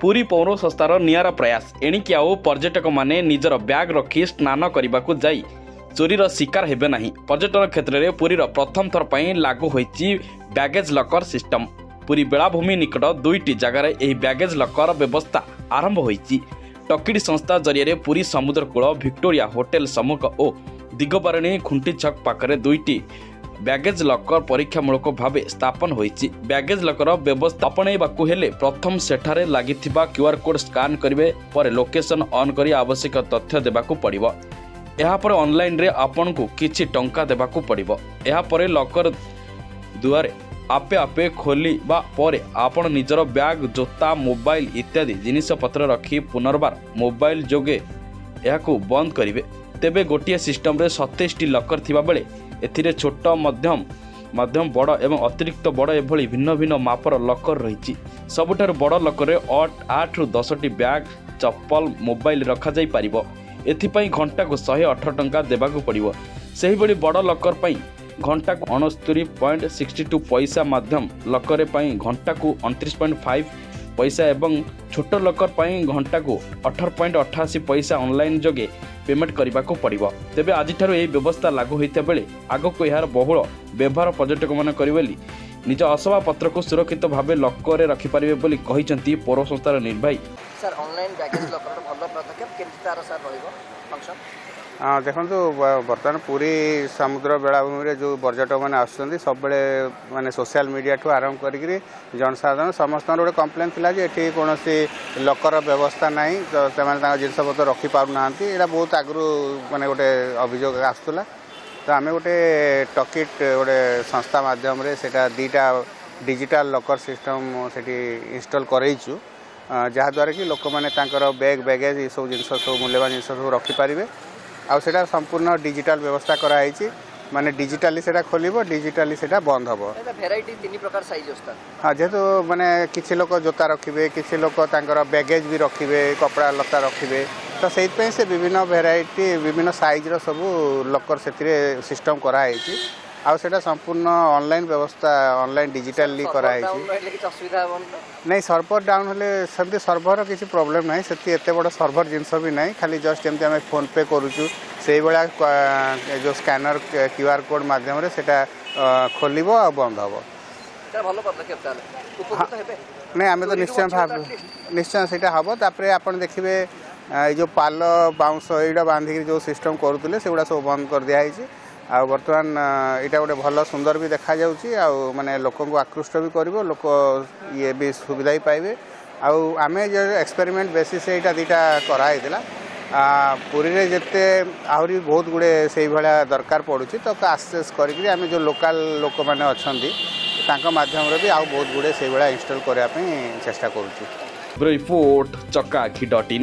पुरी पौर संस्थार नियारा प्रयास एणिकी आउ पर्यटक माने निजर बैग रखी स्नान करने जाई चोरीर शिकार हेबे नहीं। पर्यटन क्षेत्र में पुरीर प्रथम थर पर लागू होईची बैगेज लकर सिस्टम। पुरी बेलाभूमि निकट दुईटी जगार यह बैगेज लकर व्यवस्था आरंभ होईची। टकिडी संस्था जरिए पुरी समुद्रकूल विक्टोरिया होटेल सम्मुख और दिगबारिणी खुंटी छक पाखरे दुईटी बैगेज लकर परीक्षामूलक भाव स्थापन होईची। बैगेज लकर व्यवस्था अपनाइबाकु हेले प्रथम सेठारे लागिथिबा क्यूआर कोड स्कान करिवे पर लोकेशन ऑन करी आवश्यक तथ्य देबाकु पड़िबो। एहा पर ऑनलाइन रे आपनकु किछि टंका देबाकु पड़िबो। एहा पर लकर दुआरे आपे आपे खोलिबा परे आपण निजर बैग जोता मोबाइल इत्यादि जिनिसपत्र रखी पुनर्बार मोबाइल जोगे एहाकु बंद करिवे। तेबे गोटिए सिस्टम रे 27टी लकर थिबा बेले एथिरे छोट मध्यम बड़ एवं अतिरिक्त बड़ एभली भिन्न भिन्न मापर लकर रही। सबुठार बड़ लकर रे 8 रु 10टी बैग चप्पल मोबाइल रखा जाई पारिबो। एथिपई घंटा को 118 टंका देबाकु पड़िबो। सेही बड़ी बड़ लकर पई घंटा को 69.62 पैसा मध्यम लकर पई घंटा को 29.5 पैसा एवं छोट लकर पई घंटा को 18.88 पैसा ऑनलाइन जोगे पेमेंट करने को पड़ो। तेबे आज यह व्यवस्था लागू होता बेले आगक यार बहुल व्यवहार पर्यटक मैंने करेंगे निज असभा पत्र को सुरक्षित भाव लकर रखिपारे पौर संस्थार निर्वाही सर ऑनलाइन बैगेज लकर भल पदक्षेप केमती तार सर रहिबो फंक्शन। हाँ देखो बर्तमान पूरी समुद्र बेलाभूमि जो पर्यटक मैंने आसुँच सब माने सोशल मीडिया ठू आरंभ करी जनसाधारण समस्त गोटे कम्प्लेन थिला जे एठी कौन लकर व्यवस्था नहीं तो से जिनपतर रखिपारना यहाँ बहुत आगु माने गोटे अभियोग आसूला। तो आम गोटे टकिट गोटे संस्था मध्यम से दीटा डिजिटल लकर सिस्टम से इंस्टॉल करईचु जहाँद्वारा कि लोक मैंने बैग बैगेज ये सब जिन सब मूल्यवान जिन सब रखिपारे आउ सेटा संपूर्ण डिजिटल व्यवस्था कराई माने डिजिटाली सेटा खोलिबो डिजिटाली सेटा बंद हबो। भेराइटी 3 प्रकार साइज होता। हाँ जेहेतु माने किछि लोक जोता रखिबे किछि लोक तांकर बैगेज भी रखिबे कपड़ा लता रखिबे तो सेइतपै से विभिन्न भेराइटी विभिन्न साइज रो सब लकर सेतिरे सिस्टम कराई आउ सेटा संपूर्ण ऑनलाइन व्यवस्था ऑनलाइन डिजिटली कराई नहीं। सर्वर डाउन हेले सेमती सर्वर किसी प्रॉब्लम नहीं सेति एते बड़ सर्वर जिनस भी नहीं खाली जस्ट एमती आम फोन पे करूचु से भाया जो स्कैनर क्यूआर कोड माध्यम रे सेटा खोलिबो आ बंद हबो। नहीं आम तो निश्चय सेटा हबो। तापर आपण देखिबे जो पाल बाउंस एटा बांधिक जो सिस्टम करूले सेगुड़ा सब बंद कर दिया आ बर्तमान यहाँ गोटे भल सुंदर भी देखा जाउची आ माने लोकों को आकृष्ट भी करिवो लोक ये भी सुविधा ही पाइबे। आमे जो एक्सपेरिमेंट बेसिस यहाँ दीटा कराई पुरी रे जेते आहरी बहुत गुड़े से भाया दरकार पड़ुची तो आसेस करी आम जो लोकल लोक मैंने अच्छा माध्यम भी आउ बहुत गुड़े से भाया इंस्टॉल करने चेष्टा करूँ। Report chakaakhi.in।